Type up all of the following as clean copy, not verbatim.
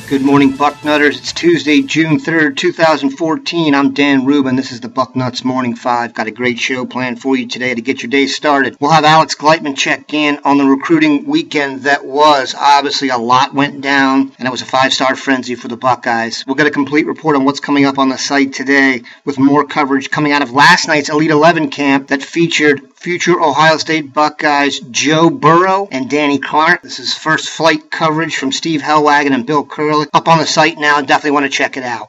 Good morning, Bucknutters. It's Tuesday, June 3rd, 2014. I'm Dan Rubin. This is the Bucknuts Morning 5. Got a great show planned for you today to get your day started. We'll have Alex Gleitman check in on the recruiting weekend that was. Obviously, a lot went down, and it was a five-star frenzy for the Buckeyes. We'll get a complete report on what's coming up on the site today with more coverage coming out of last night's Elite 11 camp that featured future Ohio State Buckeyes Joe Burrow and Danny Clark. This is first flight coverage from Steve Hellwagon and Bill Curley. Up on the site now. Definitely want to check it out.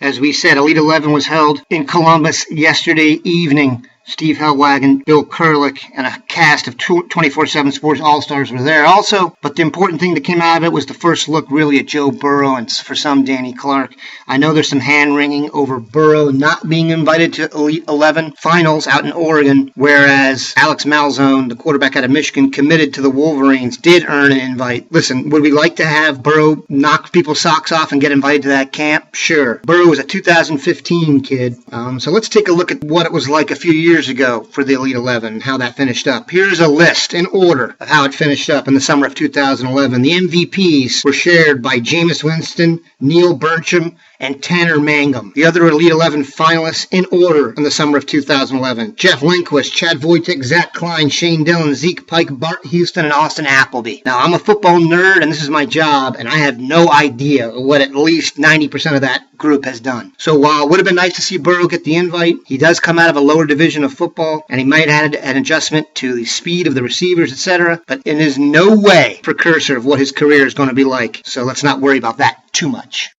As we said, Elite 11 was held in Columbus yesterday evening. Steve Hellwagon, Bill Kurlick, and a cast of 24/7 Sports All-Stars were there also. But the important thing that came out of it was the first look really at Joe Burrow and for some Danny Clark. I know there's some hand-wringing over Burrow not being invited to Elite 11 finals out in Oregon, whereas Alex Malzone, the quarterback out of Michigan, committed to the Wolverines, did earn an invite. Listen, would we like to have Burrow knock people's socks off and get invited to that camp? Sure. Burrow was a 2015 kid. So let's take a look at what it was like a few years ago for the Elite 11, how that finished up. Here's a list in order of how it finished up in the summer of 2011. The MVPs were shared by Jameis Winston, Neil Burcham, and Tanner Mangum. The other Elite 11 finalists in order in the summer of 2011. Jeff Lindquist, Chad Voitek, Zach Klein, Shane Dillon, Zeke Pike, Bart Houston, and Austin Appleby. Now, I'm a football nerd, and this is my job, and I have no idea what at least 90% of that group has done. So while it would have been nice to see Burrow get the invite, he does come out of a lower division of football, and he might have had an adjustment to the speed of the receivers, etc., but it is no way precursor of what his career is going to be like. So let's not worry about that too much.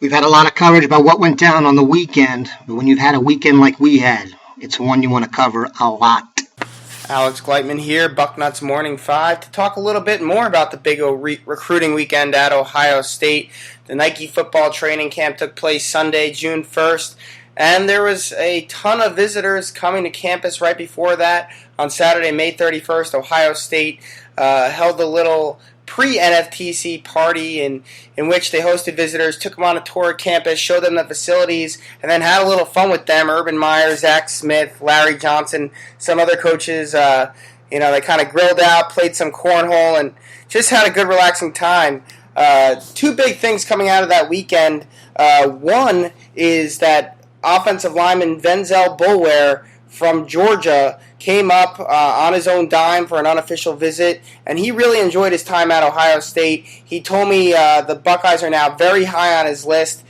We've had a lot of coverage about what went down on the weekend, but when you've had a weekend like we had, it's one you want to cover a lot. Alex Gleitman here, Bucknuts Morning 5, to talk a little bit more about the big recruiting weekend at Ohio State. The Nike football training camp took place Sunday, June 1st, and there was a ton of visitors coming to campus right before that. On Saturday, May 31st, Ohio State held a little pre-NFTC party in which they hosted visitors, took them on a tour of campus, showed them the facilities, and then had a little fun with them. Urban Meyer, Zach Smith, Larry Johnson, some other coaches, they kind of grilled out, played some cornhole, and just had a good, relaxing time. Two big things coming out of that weekend. One is that offensive lineman Venzel Bulware from Georgia came up on his own dime for an unofficial visit, and he really enjoyed his time at Ohio State. He told me the Buckeyes are now very high on his list.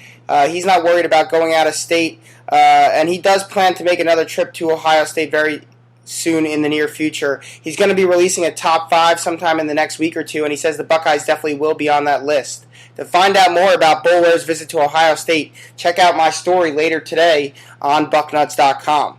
He's not worried about going out of state, and he does plan to make another trip to Ohio State very soon in the near future. He's going to be releasing a top 5 sometime in the next week or two, and he says the Buckeyes definitely will be on that list. To find out more about Bulware's visit to Ohio State, check out my story later today on Bucknuts.com.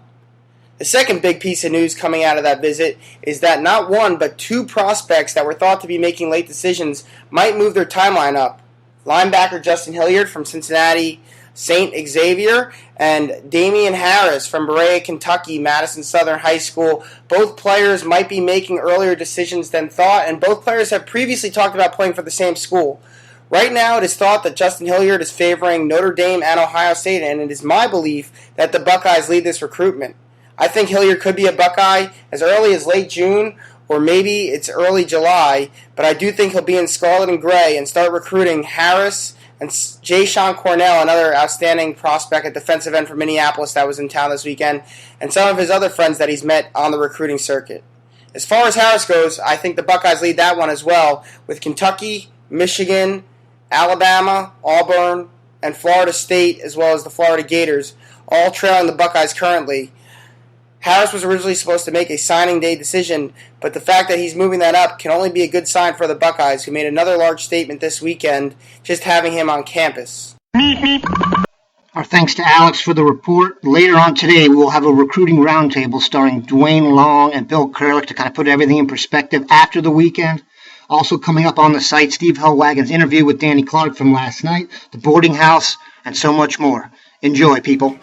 The second big piece of news coming out of that visit is that not one but 2 prospects that were thought to be making late decisions might move their timeline up. Linebacker Justin Hilliard from Cincinnati St. Xavier and Damian Harris from Berea, Kentucky, Madison Southern High School. Both players might be making earlier decisions than thought, and both players have previously talked about playing for the same school. Right now, it is thought that Justin Hilliard is favoring Notre Dame and Ohio State, and it is my belief that the Buckeyes lead this recruitment. I think Hilliard could be a Buckeye as early as late June, or maybe it's early July, but I do think he'll be in scarlet and gray and start recruiting Harris and Jay Sean Cornell, another outstanding prospect at defensive end from Minneapolis that was in town this weekend, and some of his other friends that he's met on the recruiting circuit. As far as Harris goes, I think the Buckeyes lead that one as well, with Kentucky, Michigan, Alabama, Auburn, and Florida State, as well as the Florida Gators, all trailing the Buckeyes currently. Harris was originally supposed to make a signing day decision, but the fact that he's moving that up can only be a good sign for the Buckeyes, who made another large statement this weekend, just having him on campus. Our thanks to Alex for the report. Later on today, we will have a recruiting roundtable starring Dwayne Long and Bill Kurlick to kind of put everything in perspective after the weekend. Also coming up on the site, Steve Hellwagon's interview with Danny Clark from last night, the boarding house, and so much more. Enjoy, people.